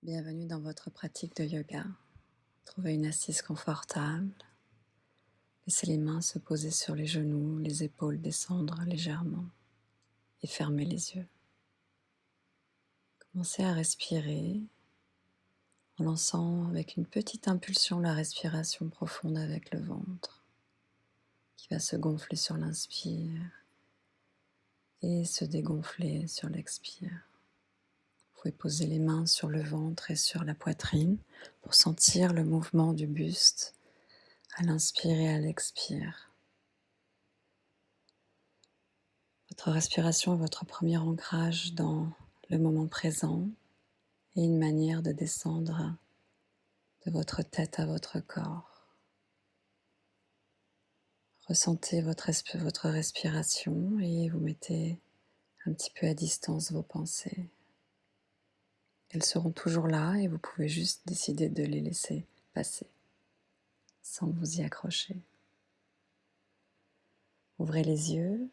Bienvenue dans votre pratique de yoga. Trouvez une assise confortable. Laissez les mains se poser sur les genoux, les épaules descendre légèrement et fermez les yeux. Commencez à respirer en lançant avec une petite impulsion la respiration profonde avec le ventre qui va se gonfler sur l'inspire et se dégonfler sur l'expire. Vous pouvez poser les mains sur le ventre et sur la poitrine pour sentir le mouvement du buste à l'inspire et à l'expire. Votre respiration est votre premier ancrage dans le moment présent et une manière de descendre de votre tête à votre corps. Ressentez votre respiration et vous mettez un petit peu à distance vos pensées. Elles seront toujours là et vous pouvez juste décider de les laisser passer sans vous y accrocher. Ouvrez les yeux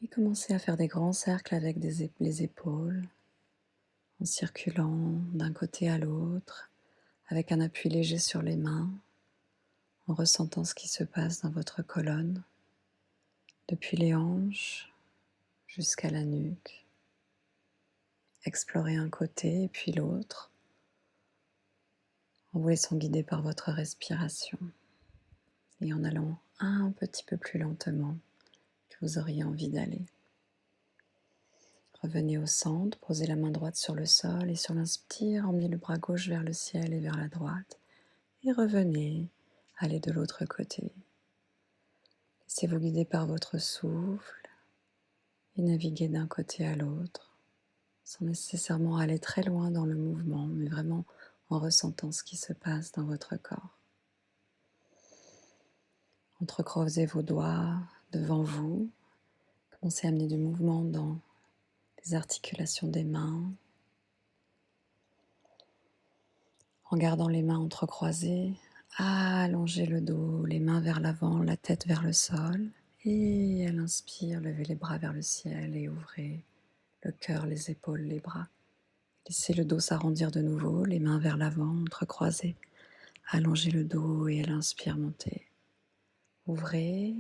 et commencez à faire des grands cercles avec les épaules en circulant d'un côté à l'autre avec un appui léger sur les mains, en ressentant ce qui se passe dans votre colonne, depuis les hanches jusqu'à la nuque. Explorez un côté et puis l'autre, en vous laissant guider par votre respiration et en allant un petit peu plus lentement que vous auriez envie d'aller. Revenez au centre, posez la main droite sur le sol et sur l'inspire, emmenez le bras gauche vers le ciel et vers la droite. Et revenez, allez de l'autre côté. Laissez-vous guider par votre souffle et naviguer d'un côté à l'autre, sans nécessairement aller très loin dans le mouvement, mais vraiment en ressentant ce qui se passe dans votre corps. Entrecroisez vos doigts devant vous, commencez à amener du mouvement dans les articulations des mains, en gardant les mains entrecroisées, allongez le dos, les mains vers l'avant, la tête vers le sol, et à l'inspire, levez les bras vers le ciel et ouvrez le cœur, les épaules, les bras. Laissez le dos s'arrondir de nouveau, les mains vers l'avant, entrecroisées. Allongez le dos et à l'inspire, montez. Ouvrez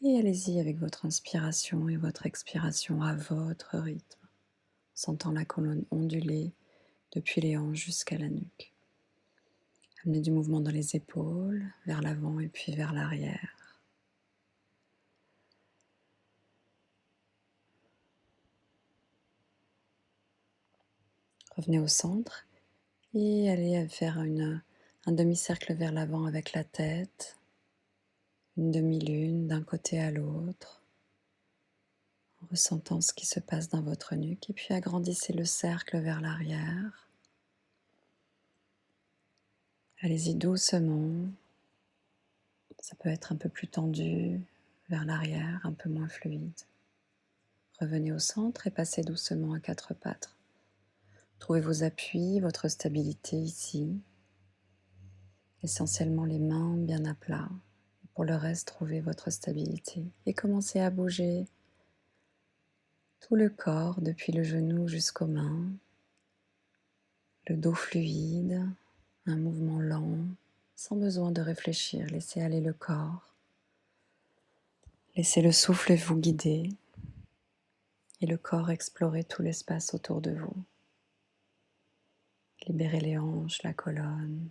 et allez-y avec votre inspiration et votre expiration à votre rythme, sentant la colonne onduler depuis les hanches jusqu'à la nuque. Amenez du mouvement dans les épaules, vers l'avant et puis vers l'arrière. Revenez au centre et allez faire un demi-cercle vers l'avant avec la tête, une demi-lune d'un côté à l'autre, en ressentant ce qui se passe dans votre nuque. Et puis agrandissez le cercle vers l'arrière. Allez-y doucement. Ça peut être un peu plus tendu vers l'arrière, un peu moins fluide. Revenez au centre et passez doucement à quatre pattes. Trouvez vos appuis, votre stabilité ici. Essentiellement les mains bien à plat. Pour le reste, trouvez votre stabilité et commencez à bouger tout le corps depuis le genou jusqu'aux mains. Le dos fluide, un mouvement lent, sans besoin de réfléchir. Laissez aller le corps. Laissez le souffle vous guider et le corps explorer tout l'espace autour de vous. Libérez les hanches, la colonne.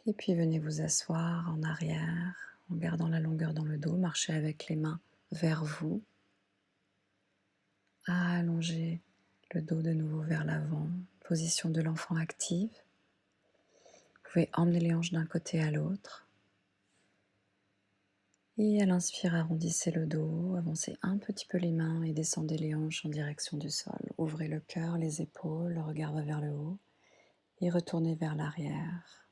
Et puis venez vous asseoir en arrière en gardant la longueur dans le dos. Marchez avec les mains vers vous. Allongez le dos de nouveau vers l'avant. Position de l'enfant active. Vous pouvez emmener les hanches d'un côté à l'autre. Et à l'inspire, arrondissez le dos, avancez un petit peu les mains et descendez les hanches en direction du sol. Ouvrez le cœur, les épaules, le regard va vers le haut et retournez vers l'arrière.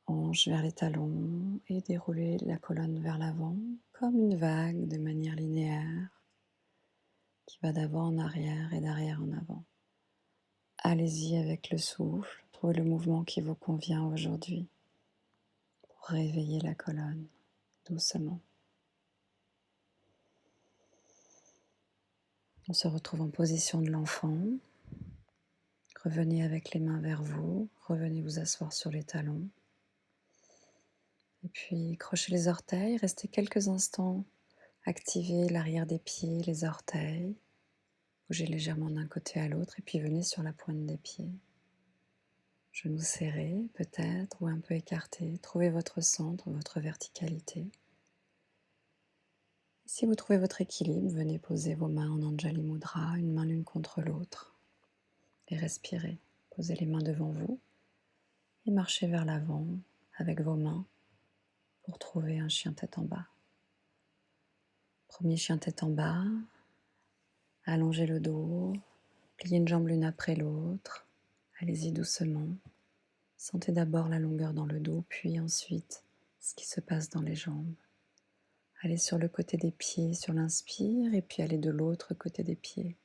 Hanches vers les talons et déroulez la colonne vers l'avant comme une vague de manière linéaire qui va d'avant en arrière et d'arrière en avant. Allez-y avec le souffle, trouvez le mouvement qui vous convient aujourd'hui pour réveiller la colonne doucement. On se retrouve en position de l'enfant. Revenez avec les mains vers vous, revenez vous asseoir sur les talons. Et puis crochez les orteils, restez quelques instants, activez l'arrière des pieds, les orteils. Bougez légèrement d'un côté à l'autre et puis venez sur la pointe des pieds. Genoux serrés peut-être ou un peu écartés. Trouvez votre centre, votre verticalité. Si vous trouvez votre équilibre, venez poser vos mains en Anjali Mudra, une main l'une contre l'autre. Et respirez. Posez les mains devant vous et marchez vers l'avant avec vos mains pour trouver un chien tête en bas. Premier chien tête en bas. Allongez le dos, pliez une jambe l'une après l'autre. Allez-y doucement. Sentez d'abord la longueur dans le dos, puis ensuite ce qui se passe dans les jambes. Allez sur le côté des pieds sur l'inspire et puis allez de l'autre côté des pieds.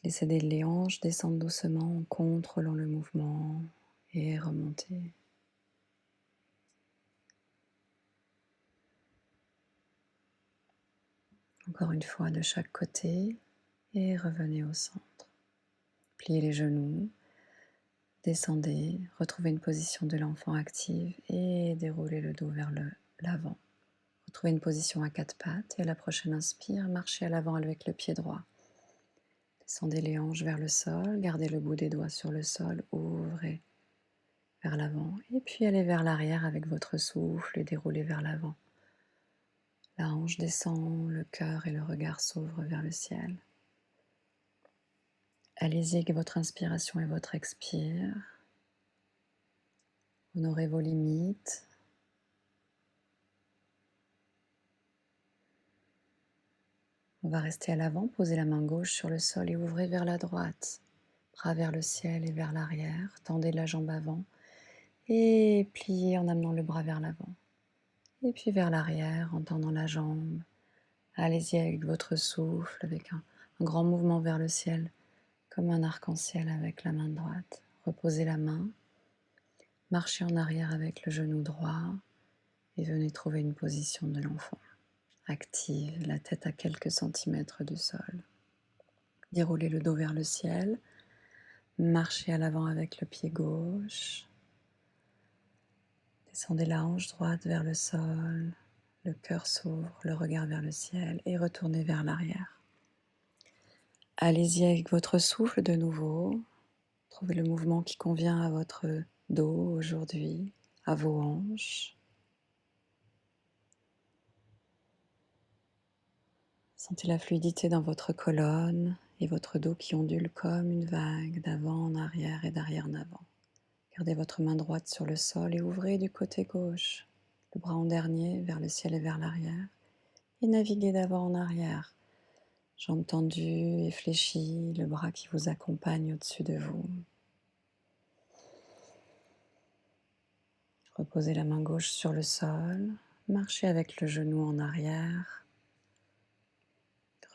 Laissez les hanches descendre doucement en contrôlant le mouvement et remonter. Encore une fois de chaque côté et revenez au centre. Pliez les genoux, descendez, retrouvez une position de l'enfant active et déroulez le dos vers l'avant. Retrouvez une position à quatre pattes et à la prochaine inspire, marchez à l'avant avec le pied droit. Descendez les hanches vers le sol, gardez le bout des doigts sur le sol, ouvrez vers l'avant et puis allez vers l'arrière avec votre souffle et déroulez vers l'avant. La hanche descend, le cœur et le regard s'ouvrent vers le ciel. Allez-y avec votre inspiration et votre expire. Honorez vos limites. On va rester à l'avant, posez la main gauche sur le sol et ouvrez vers la droite. Bras vers le ciel et vers l'arrière. Tendez la jambe avant et pliez en amenant le bras vers l'avant. Et puis vers l'arrière en tendant la jambe. Allez-y avec votre souffle, avec un grand mouvement vers le ciel, comme un arc-en-ciel avec la main droite. Reposez la main, marchez en arrière avec le genou droit et venez trouver une position de l'enfant. Active, la tête à quelques centimètres du sol. Déroulez le dos vers le ciel, marchez à l'avant avec le pied gauche. Descendez la hanche droite vers le sol, le cœur s'ouvre, le regard vers le ciel et retournez vers l'arrière. Allez-y avec votre souffle de nouveau. Trouvez le mouvement qui convient à votre dos aujourd'hui, à vos hanches. Sentez la fluidité dans votre colonne et votre dos qui ondule comme une vague d'avant en arrière et d'arrière en avant. Gardez votre main droite sur le sol et ouvrez du côté gauche, le bras en dernier vers le ciel et vers l'arrière. Et naviguez d'avant en arrière, jambes tendues et fléchies, le bras qui vous accompagne au-dessus de vous. Reposez la main gauche sur le sol, marchez avec le genou en arrière.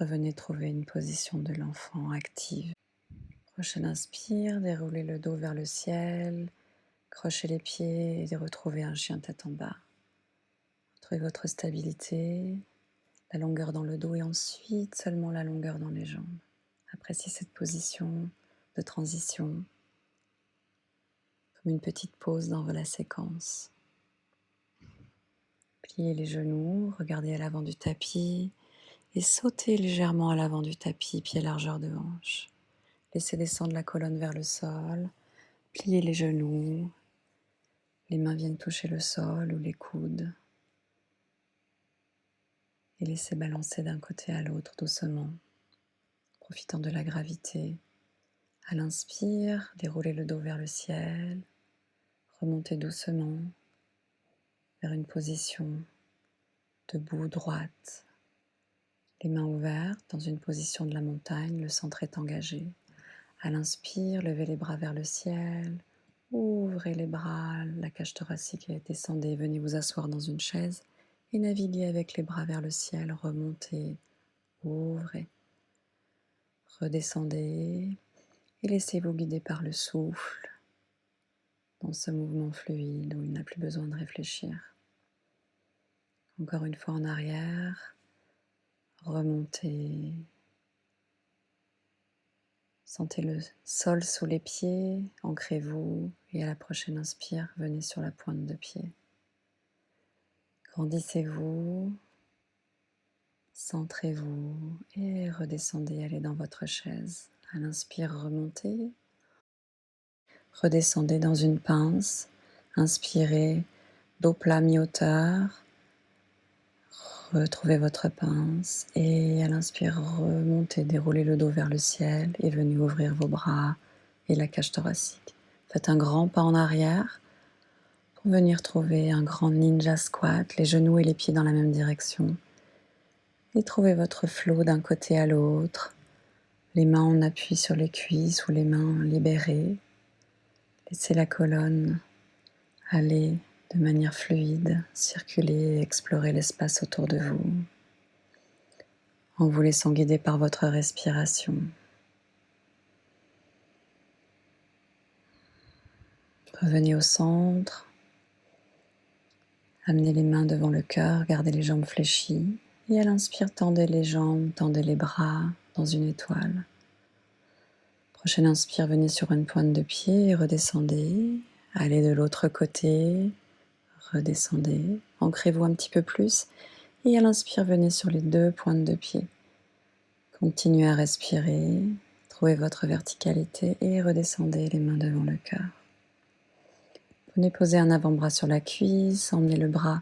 Revenez trouver une position de l'enfant active. Prochaine inspire, déroulez le dos vers le ciel, crochez les pieds et retrouvez un chien tête en bas. Retrouvez votre stabilité, la longueur dans le dos et ensuite seulement la longueur dans les jambes. Appréciez cette position de transition comme une petite pause dans la séquence. Pliez les genoux, regardez à l'avant du tapis et sautez légèrement à l'avant du tapis, pied largeur de hanche. Laissez descendre la colonne vers le sol, pliez les genoux, les mains viennent toucher le sol ou les coudes et laissez balancer d'un côté à l'autre doucement, profitant de la gravité. À l'inspire, déroulez le dos vers le ciel, remontez doucement vers une position debout droite, les mains ouvertes dans une position de la montagne, le centre est engagé. À l'inspire, levez les bras vers le ciel, ouvrez les bras, la cage thoracique et descendez, venez vous asseoir dans une chaise et naviguez avec les bras vers le ciel, remontez, ouvrez, redescendez et laissez-vous guider par le souffle dans ce mouvement fluide où il n'a plus besoin de réfléchir. Encore une fois en arrière, remontez. Sentez le sol sous les pieds, ancrez-vous et à la prochaine inspire, venez sur la pointe de pied. Grandissez-vous, centrez-vous et redescendez, allez dans votre chaise. À l'inspire, remontez, redescendez dans une pince, inspirez, dos plat mi-hauteur, retrouvez votre pince et à l'inspire, remontez, déroulez le dos vers le ciel et venez ouvrir vos bras et la cage thoracique. Faites un grand pas en arrière pour venir trouver un grand ninja squat, les genoux et les pieds dans la même direction. Et trouvez votre flow d'un côté à l'autre, les mains en appui sur les cuisses ou les mains libérées. Laissez la colonne aller de manière fluide, circuler et explorer l'espace autour de vous, en vous laissant guider par votre respiration. Revenez au centre, amenez les mains devant le cœur, gardez les jambes fléchies et à l'inspire, tendez les jambes, tendez les bras dans une étoile. Prochaine inspire, venez sur une pointe de pied et redescendez. Allez de l'autre côté, redescendez, ancrez-vous un petit peu plus et à l'inspire, venez sur les deux pointes de pied. Continuez à respirer, trouvez votre verticalité et redescendez les mains devant le cœur. Venez poser un avant-bras sur la cuisse, emmenez le bras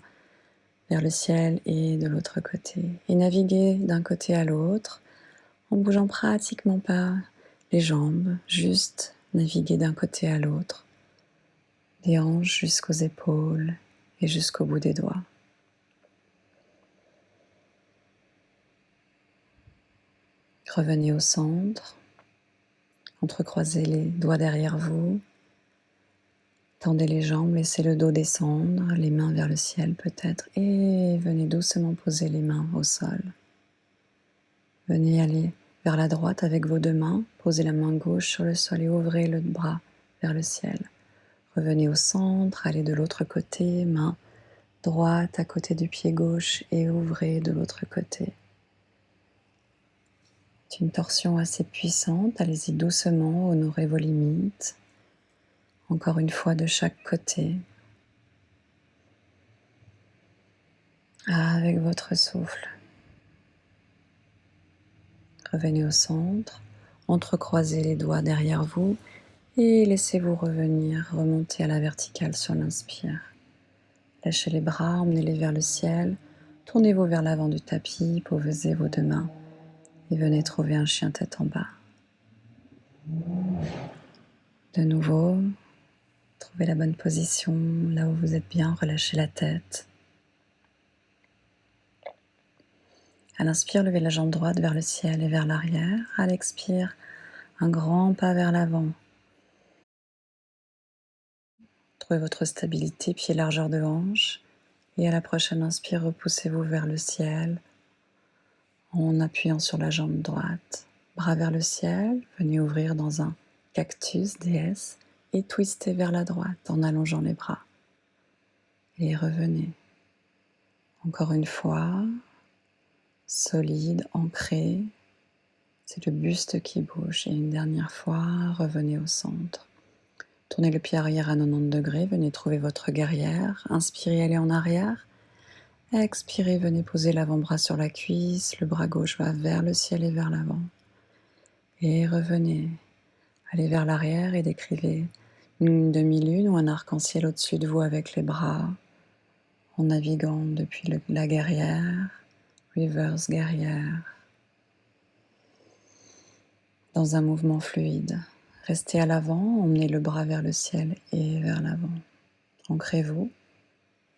vers le ciel et de l'autre côté. Et naviguez d'un côté à l'autre en bougeant pratiquement pas les jambes, juste naviguer d'un côté à l'autre, des hanches jusqu'aux épaules et jusqu'au bout des doigts. Revenez au centre, entrecroisez les doigts derrière vous, tendez les jambes, laissez le dos descendre, les mains vers le ciel peut-être, et venez doucement poser les mains au sol. Venez aller vers la droite avec vos deux mains, posez la main gauche sur le sol et ouvrez le bras vers le ciel. Revenez au centre, allez de l'autre côté, main droite à côté du pied gauche et ouvrez de l'autre côté. C'est une torsion assez puissante, allez-y doucement, honorez vos limites. Encore une fois de chaque côté. Avec votre souffle. Revenez au centre, entrecroisez les doigts derrière vous et laissez-vous revenir, remonter à la verticale sur l'inspire. Lâchez les bras, emmenez-les vers le ciel, tournez-vous vers l'avant du tapis, posez vos deux mains et venez trouver un chien tête en bas. De nouveau, trouvez la bonne position, là où vous êtes bien, relâchez la tête. À l'inspire, levez la jambe droite vers le ciel et vers l'arrière. À l'expire, un grand pas vers l'avant. Trouvez votre stabilité, pied largeur de hanche. Et à la prochaine inspire, repoussez-vous vers le ciel en appuyant sur la jambe droite. Bras vers le ciel, venez ouvrir dans un cactus, déesse, et twistez vers la droite en allongeant les bras. Et revenez. Encore une fois, solide, ancré. C'est le buste qui bouge. Et une dernière fois, revenez au centre. Tournez le pied arrière à 90 degrés. Venez trouver votre guerrière. Inspirez, allez en arrière. Expirez, venez poser l'avant-bras sur la cuisse. Le bras gauche va vers le ciel et vers l'avant. Et revenez. Allez vers l'arrière et décrivez une demi-lune ou un arc-en-ciel au-dessus de vous avec les bras. En naviguant depuis la guerrière. Reverse guerrière. Dans un mouvement fluide. Restez à l'avant, emmenez le bras vers le ciel et vers l'avant. Ancrez-vous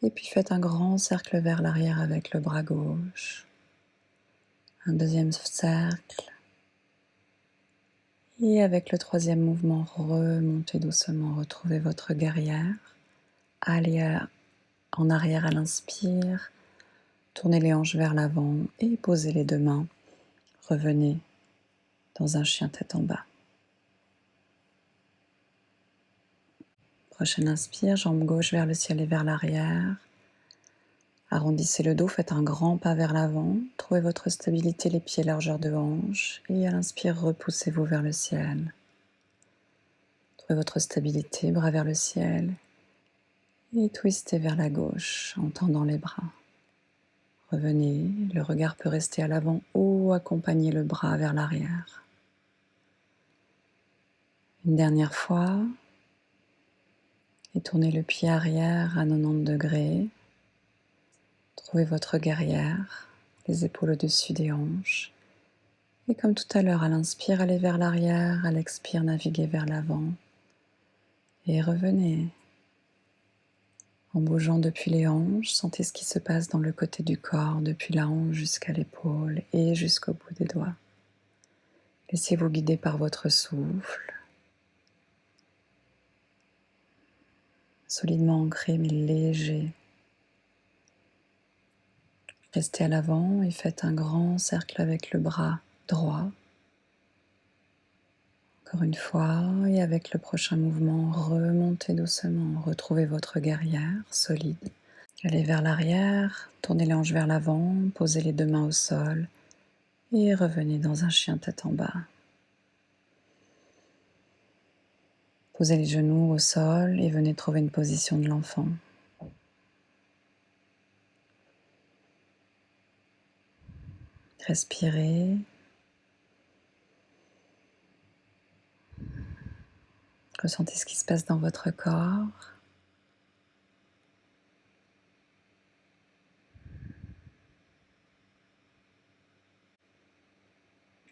et puis faites un grand cercle vers l'arrière avec le bras gauche. Un deuxième cercle. Et avec le troisième mouvement, remontez doucement, retrouvez votre guerrière. Allez en arrière à l'inspire, tournez les hanches vers l'avant et posez les deux mains. Revenez dans un chien tête en bas. Prochaine inspire, jambe gauche vers le ciel et vers l'arrière. Arrondissez le dos, faites un grand pas vers l'avant. Trouvez votre stabilité, les pieds largeur de hanche. Et à l'inspire, repoussez-vous vers le ciel. Trouvez votre stabilité, bras vers le ciel. Et twistez vers la gauche en tendant les bras. Revenez, le regard peut rester à l'avant ou accompagner le bras vers l'arrière. Une dernière fois. Et tournez le pied arrière à 90 degrés. Trouvez votre guerrière, les épaules au-dessus des hanches. Et comme tout à l'heure, à l'inspire, allez vers l'arrière, à l'expire, naviguez vers l'avant. Et revenez. En bougeant depuis les hanches, sentez ce qui se passe dans le côté du corps, depuis la hanche jusqu'à l'épaule et jusqu'au bout des doigts. Laissez-vous guider par votre souffle. Solidement ancré mais léger. Restez à l'avant et faites un grand cercle avec le bras droit. Encore une fois, et avec le prochain mouvement, remontez doucement, retrouvez votre guerrière solide. Allez vers l'arrière, tournez les hanches vers l'avant, posez les deux mains au sol et revenez dans un chien tête en bas. Posez les genoux au sol et venez trouver une position de l'enfant. Respirez. Ressentez ce qui se passe dans votre corps.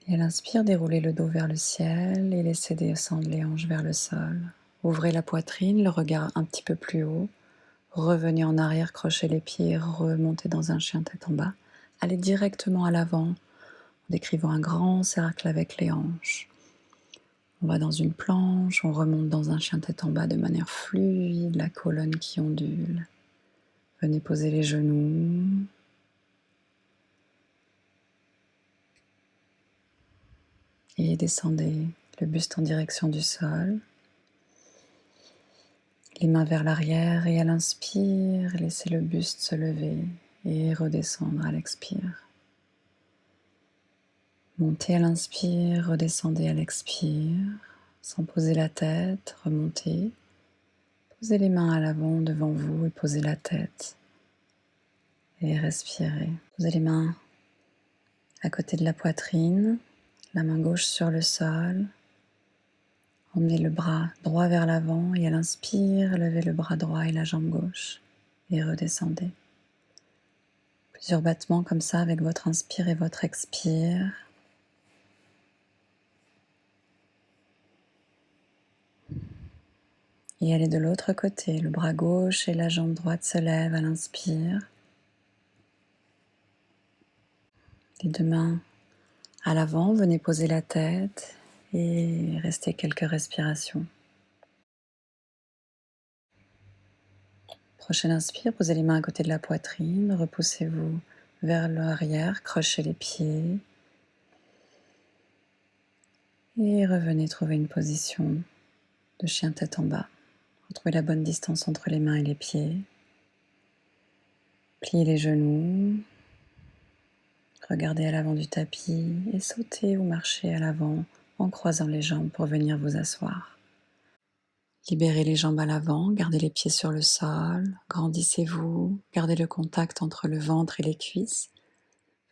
Et à l'inspire, déroulez le dos vers le ciel et laissez descendre les hanches vers le sol. Ouvrez la poitrine, le regard un petit peu plus haut. Revenez en arrière, crochez les pieds, remontez dans un chien tête en bas. Allez directement à l'avant, en décrivant un grand cercle avec les hanches. On va dans une planche, on remonte dans un chien tête en bas de manière fluide, la colonne qui ondule. Venez poser les genoux. Et descendez le buste en direction du sol. Les mains vers l'arrière et à l'inspire, laissez le buste se lever et redescendre à l'expire. Montez à l'inspire, redescendez à l'expire, sans poser la tête, remontez. Posez les mains à l'avant devant vous et posez la tête. Et respirez. Posez les mains à côté de la poitrine, la main gauche sur le sol. Emmenez le bras droit vers l'avant et à l'inspire, levez le bras droit et la jambe gauche et redescendez. Plusieurs battements comme ça avec votre inspire et votre expire. Et allez de l'autre côté, le bras gauche et la jambe droite se lèvent à l'inspire. Les deux mains à l'avant, venez poser la tête et restez quelques respirations. Prochaine inspire, posez les mains à côté de la poitrine, repoussez-vous vers l'arrière, crochez les pieds et revenez trouver une position de chien tête en bas. Retrouvez la bonne distance entre les mains et les pieds. Pliez les genoux, regardez à l'avant du tapis et sautez ou marchez à l'avant en croisant les jambes pour venir vous asseoir. Libérez les jambes à l'avant, gardez les pieds sur le sol, grandissez-vous, gardez le contact entre le ventre et les cuisses.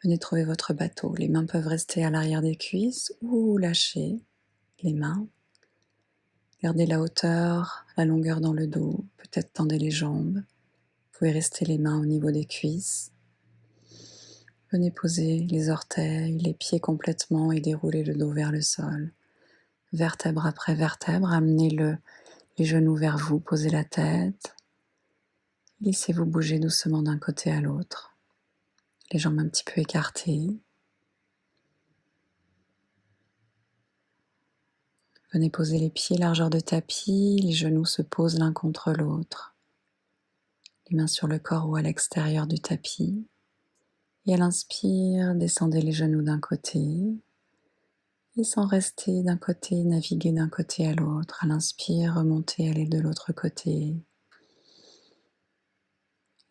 Venez trouver votre bateau. Les mains peuvent rester à l'arrière des cuisses ou lâcher les mains. Gardez la hauteur, la longueur dans le dos, peut-être tendez les jambes. Vous pouvez rester les mains au niveau des cuisses. Venez poser les orteils, les pieds complètement et dérouler le dos vers le sol. Vertèbre après vertèbre, amenez les genoux vers vous, posez la tête. Laissez-vous bouger doucement d'un côté à l'autre. Les jambes un petit peu écartées. Venez poser les pieds largeur de tapis, les genoux se posent l'un contre l'autre. Les mains sur le corps ou à l'extérieur du tapis. Et à l'inspire, descendez les genoux d'un côté. Et sans rester d'un côté, naviguez d'un côté à l'autre. À l'inspire, remontez, allez de l'autre côté.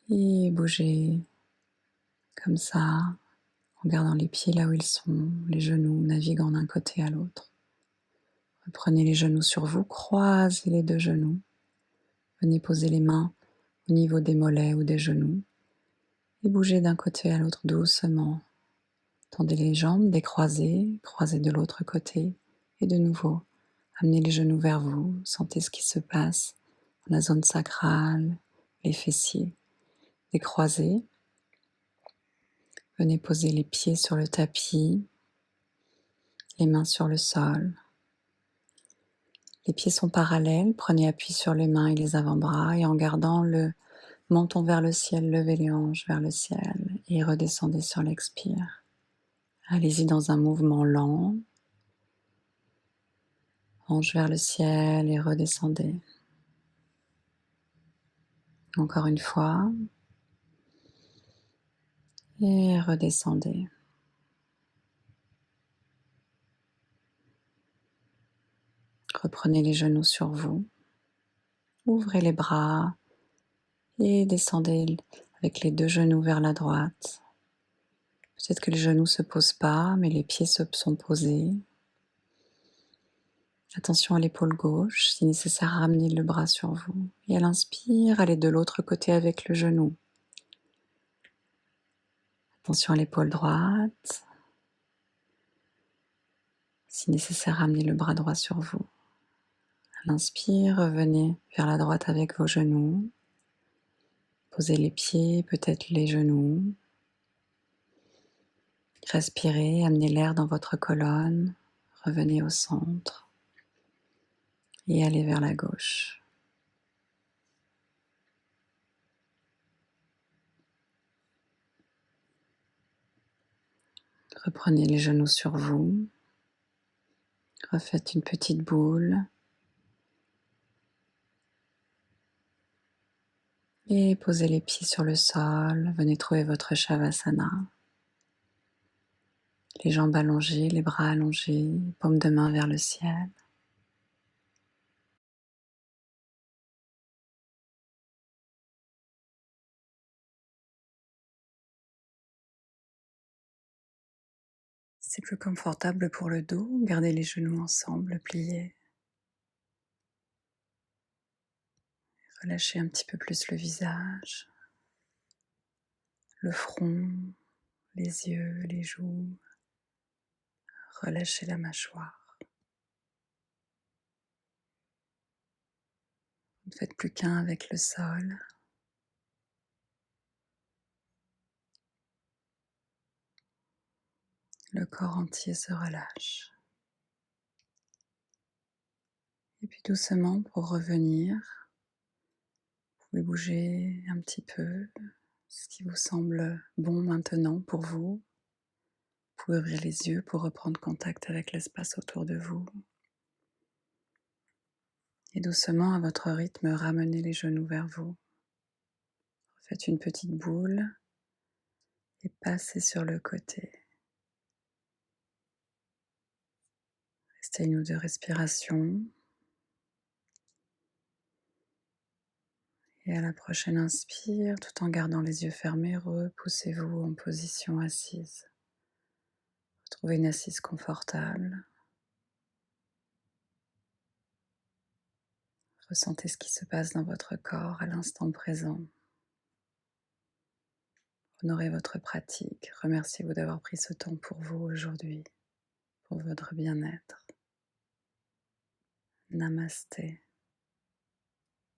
Et bougez comme ça, en gardant les pieds là où ils sont, les genoux naviguant d'un côté à l'autre. Prenez les genoux sur vous, croisez les deux genoux. Venez poser les mains au niveau des mollets ou des genoux et bougez d'un côté à l'autre doucement. Tendez les jambes, décroisez, croisez de l'autre côté et de nouveau, amenez les genoux vers vous. Sentez ce qui se passe dans la zone sacrale, les fessiers. Décroisez. Venez poser les pieds sur le tapis, les mains sur le sol. Les pieds sont parallèles, prenez appui sur les mains et les avant-bras et en gardant le menton vers le ciel, levez les hanches vers le ciel et redescendez sur l'expire. Allez-y dans un mouvement lent. Hanches vers le ciel et redescendez. Encore une fois. Et redescendez. Reprenez les genoux sur vous. Ouvrez les bras et descendez avec les deux genoux vers la droite. Peut-être que les genoux ne se posent pas, mais les pieds se sont posés. Attention à l'épaule gauche, si nécessaire, ramenez le bras sur vous. Et à l'inspire, allez de l'autre côté avec le genou. Attention à l'épaule droite. Si nécessaire, ramenez le bras droit sur vous. À l'inspire, revenez vers la droite avec vos genoux. Posez les pieds, peut-être les genoux. Respirez, amenez l'air dans votre colonne. Revenez au centre. Et allez vers la gauche. Reprenez les genoux sur vous. Refaites une petite boule. Et posez les pieds sur le sol. Venez trouver votre Shavasana. Les jambes allongées, les bras allongés, paume de main vers le ciel. Si c'est plus confortable pour le dos, gardez les genoux ensemble, pliés. Relâchez un petit peu plus le visage, le front, les yeux, les joues. Relâchez la mâchoire. Ne faites plus qu'un avec le sol. Le corps entier se relâche. Et puis doucement, pour revenir, vous pouvez bouger un petit peu, ce qui vous semble bon maintenant pour vous. Vous pouvez ouvrir les yeux pour reprendre contact avec l'espace autour de vous. Et doucement, à votre rythme, ramenez les genoux vers vous. Faites une petite boule et passez sur le côté. Restez une ou deux respirations. Et à la prochaine inspire, tout en gardant les yeux fermés, repoussez-vous en position assise. Trouvez une assise confortable. Ressentez ce qui se passe dans votre corps à l'instant présent. Honorez votre pratique. Remerciez-vous d'avoir pris ce temps pour vous aujourd'hui, pour votre bien-être. Namasté.